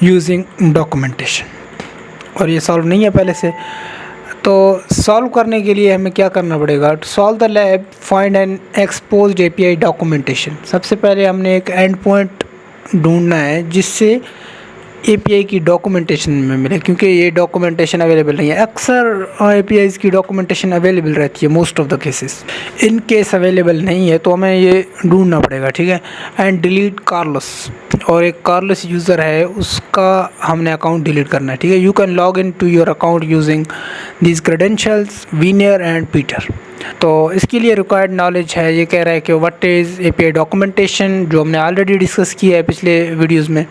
Using documentation, और ये solve नहीं है पहले से। तो सॉल्व करने के लिए हमें क्या करना पड़ेगा? To solve the lab find and exposed API documentation. सबसे पहले हमने एक एंड पॉइंट ढूंढना है जिससे एपीआई की डॉक्यूमेंटेशन में मिले, क्योंकि ये डॉक्यूमेंटेशन अवेलेबल नहीं है। अक्सर एपीआईज़ की डॉक्यूमेंटेशन अवेलेबल रहती है most of the cases. In case available नहीं है तो हमें ये ढूंढना पड़ेगा, ठीक है। एंड डिलीट कार्लोस, और एक कार्लोस यूज़र है उसका हमने अकाउंट डिलीट करना है, ठीक है। You can log in to your account using these credentials Wiener and Peter. तो इसके लिए रिक्वायर्ड नॉलेज है, ये कह रहा है कि व्हाट इज़ एपीआई डॉक्यूमेंटेशन, जो हमने ऑलरेडी डिस्कस किया है पिछले वीडियोस में।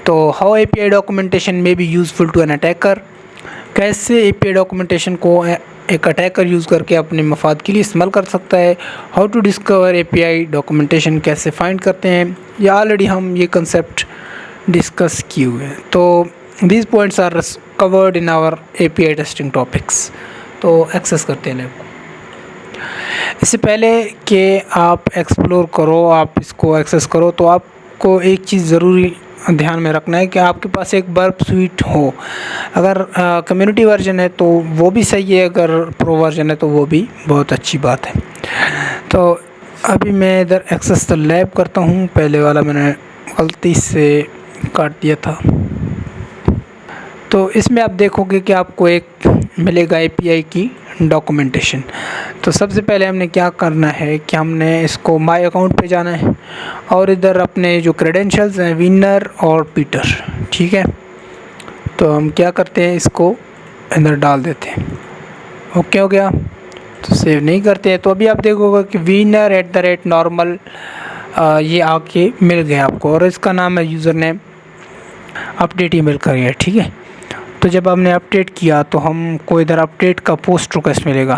तो how API documentation may be useful to an attacker, कैसे एपीआई डॉक्यूमेंटेशन को एक अटैकर यूज़ करके अपने मफाद के लिए इस्तेमाल कर सकता है। How to discover API documentation, कैसे फाइंड करते हैं, ये ऑलरेडी हम ये कंसेप्ट डिस्कस किए हुए हैं। तो these points are covered in our API testing topics. तो एक्सेस करते हैं लैब को। इससे पहले कि आप एक्सप्लोर करो, आप इसको एक्सेस करो, तो आपको एक चीज़ ज़रूरी ध्यान में रखना है कि आपके पास एक बर्ब स्वीट हो। अगर कम्युनिटी वर्जन है तो वो भी सही है, अगर प्रो वर्जन है तो वो भी बहुत अच्छी बात है। तो अभी मैं इधर एक्सेस द लैब करता हूँ, पहले वाला मैंने गलती से काट दिया था। तो इसमें आप देखोगे कि आपको एक मिलेगा एपीआई की डॉक्यूमेंटेशन। तो सबसे पहले हमने क्या करना है कि हमने इसको माय अकाउंट पे जाना है और इधर अपने जो क्रेडेंशियल्स हैं विनर और पीटर, ठीक है। तो हम क्या करते हैं, इसको अंदर डाल देते हैं। ओके हो गया, तो सेव नहीं करते हैं। तो अभी आप देखोगे कि winner@normal ये आके मिल गया आपको, और इसका नाम है यूज़र नेम, अपडेट ईमेल करिए, ठीक है। तो जब हमने अपडेट किया तो हमको इधर अपडेट का पोस्ट रिक्वेस्ट मिलेगा,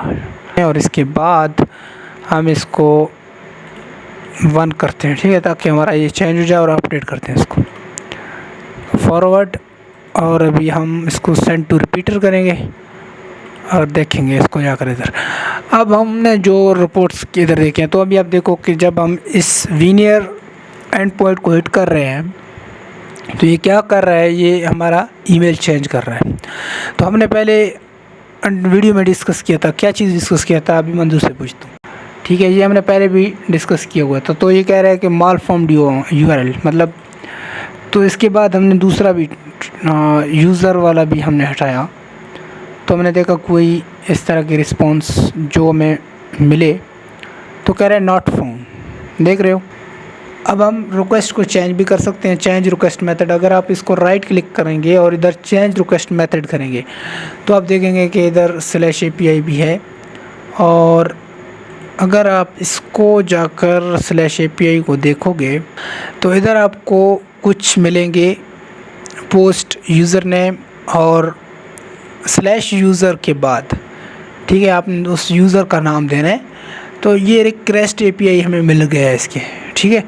और इसके बाद हम इसको 1 करते हैं, ठीक है, ताकि हमारा ये चेंज हो जाए, और अपडेट करते हैं इसको फॉरवर्ड। और अभी हम इसको सेंड टू रिपीटर करेंगे और देखेंगे इसको जाकर इधर। अब हमने जो रिपोर्ट्स इधर देखे हैं, तो अभी आप देखो कि जब हम इस वीनियर एंड पॉइंट को हिट कर रहे हैं तो ये क्या कर रहा है, ये हमारा ईमेल चेंज कर रहा है। तो हमने पहले वीडियो में डिस्कस किया था, क्या चीज़ डिस्कस किया था, अभी मंजूर से पूछता हूँ, ठीक है। ये हमने पहले भी डिस्कस किया हुआ था। तो ये कह रहा है कि माल फॉर्म्ड यूआरएल, मतलब। तो इसके बाद हमने दूसरा भी यूज़र वाला भी हमने हटाया, तो हमने देखा कोई इस तरह की रिस्पॉन्स जो हमें मिले, तो कह रहा है नॉट फाउंड, देख रहे हो। अब हम रिक्वेस्ट को चेंज भी कर सकते हैं, चेंज रिक्वेस्ट मेथड। अगर आप इसको राइट क्लिक करेंगे और इधर चेंज रिक्वेस्ट मेथड करेंगे तो आप देखेंगे कि इधर /API भी है, और अगर आप इसको जाकर /API को देखोगे तो इधर आपको कुछ मिलेंगे पोस्ट यूज़र नेम और /यूज़र के बाद, ठीक है, आपने उस यूज़र का नाम देना है। तो ये रिक्वेस्ट API हमें मिल गया है इसके, ठीक है।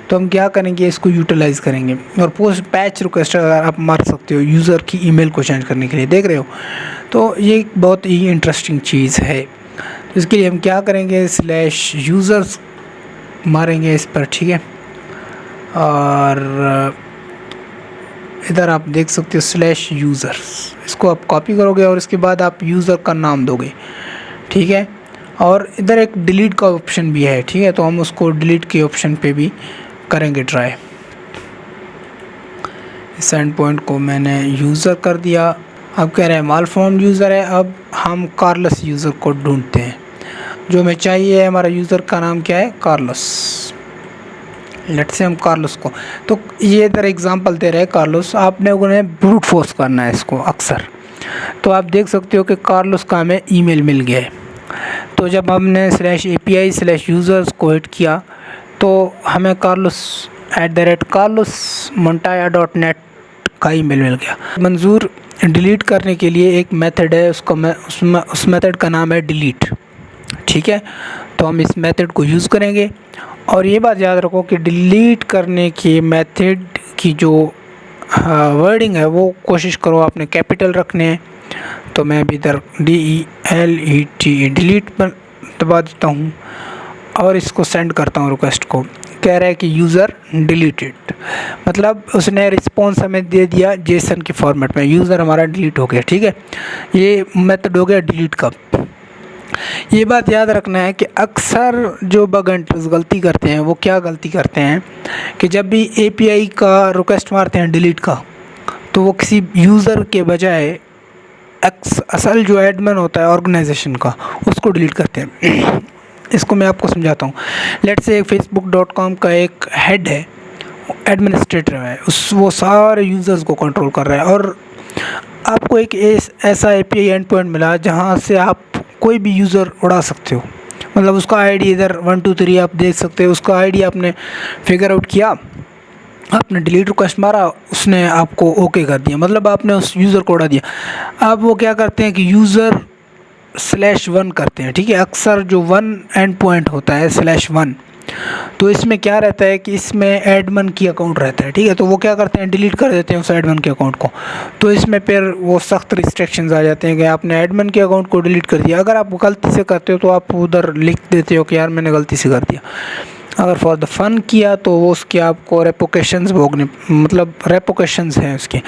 तो हम क्या करेंगे, इसको यूटिलाइज़ करेंगे, और पोस्ट पैच रिक्वेस्ट अगर आप मार सकते हो यूज़र की ईमेल को चेंज करने के लिए, देख रहे हो। तो ये बहुत ही इंटरेस्टिंग चीज़ है। तो इसके लिए हम क्या करेंगे, /users मारेंगे इस पर, ठीक है। और इधर आप देख सकते हो /users, इसको आप कॉपी करोगे और इसके बाद आप यूज़र का नाम दोगे, ठीक है। और इधर एक डिलीट का ऑप्शन भी है, ठीक है। तो हम उसको डिलीट के ऑप्शन पे भी करेंगे ट्राई। इस एंड पॉइंट को मैंने यूज़र कर दिया। अब कह रहे हैं माल फॉर्म्ड यूज़र है। अब हम कार्लस यूज़र को ढूंढते हैं, जो हमें चाहिए। हमारा यूज़र का नाम क्या है, कार्लोस। लेट्स से हम कार्लोस को, तो ये इधर एग्जांपल दे रहे हैं कार्लोस। आपने उन्हें ब्रूट फोर्स करना है इसको अक्सर। तो आप देख सकते हो कि कार्लोस का हमें ईमेल मिल गया है। तो जब हमने /API /users को हिट किया तो हमें carlos@carlosmontoya.net का ईमेल मिल गया। मंजूर डिलीट करने के लिए एक मेथड है, उस मेथड का नाम है डिलीट, ठीक है। तो हम इस मेथड को यूज़ करेंगे। और ये बात याद रखो कि डिलीट करने के मेथड की जो वर्डिंग है वो कोशिश करो आपने कैपिटल रखने हैं। तो मैं भी इधर DELET डिलीट पर दबा देता हूँ और इसको सेंड करता हूँ रिक्वेस्ट को कह रहा है कि यूज़र डिलीटेड, मतलब उसने रिस्पॉन्स हमें दे दिया जेसन के फॉर्मेट में, यूज़र हमारा डिलीट हो गया। ठीक है, ये मेथड हो गया डिलीट का। ये बात याद रखना है कि अक्सर जो बग हंटर्स गलती करते हैं वो क्या गलती करते हैं कि जब भी एपीआई का रिक्वेस्ट मारते हैं डिलीट का, तो वो किसी यूज़र के बजाय असल जो एडमिन होता है ऑर्गेनाइजेशन का उसको डिलीट करते हैं। इसको मैं आपको समझाता हूँ। लेट्स से facebook.com का एक हेड है, एडमिनिस्ट्रेटर है, वो सारे यूज़र्स को कंट्रोल कर रहा है, और आपको एक ऐसा एपीआई एंड पॉइंट मिला जहाँ से आप कोई भी यूज़र उड़ा सकते हो। मतलब उसका आईडी इधर 1 2 3 आप देख सकते हो, उसका आईडी आपने फिगर आउट किया, आपने डिलीट रिक्वेस्ट मारा, उसने आपको ओके कर दिया, मतलब आपने उस यूज़र को उड़ा दिया। अब वो क्या करते हैं कि यूज़र /1 करते हैं। ठीक है, अक्सर जो 1 एंड पॉइंट होता है /1, तो इसमें क्या रहता है कि इसमें एडमिन की अकाउंट रहता है। ठीक है, तो वो क्या करते हैं डिलीट कर देते हैं उस एडमिन के अकाउंट को। तो इसमें फिर वो सख्त रिस्ट्रिक्शंस आ जाते हैं कि आपने एडमिन के अकाउंट को डिलीट कर दिया। अगर आप गलती से करते हो तो आप उधर लिख देते हो कि यार मैंने गलती से कर दिया। अगर फॉर द फन किया तो वो उसके आपको रेपोकेशंस भोगने, मतलब रेपोकेशंस हैं उसके।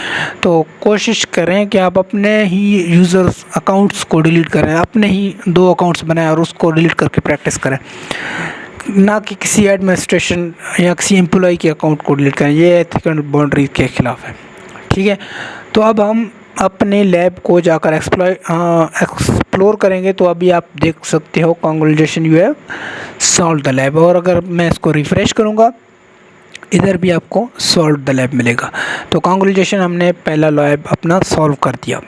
तो कोशिश करें कि आप अपने ही यूज़र्स अकाउंट्स को डिलीट करें, अपने ही 2 अकाउंट्स बनाएं और उसको डिलीट करके प्रैक्टिस करें, ना कि किसी एडमिनिस्ट्रेशन या किसी एम्प्लॉय के अकाउंट को डिलीट करें। ये एथिकल बाउंड्री के ख़िलाफ़ है। ठीक है, तो अब हम अपने लैब को जाकर एक्सप्लोर करेंगे। तो अभी आप देख सकते हो congratulation you have solve the lab, और अगर मैं इसको रिफ़्रेश करूँगा इधर भी आपको सॉल्व द लैब मिलेगा। तो कांग्रेचुलेशन, हमने पहला लैब अपना सॉल्व कर दिया।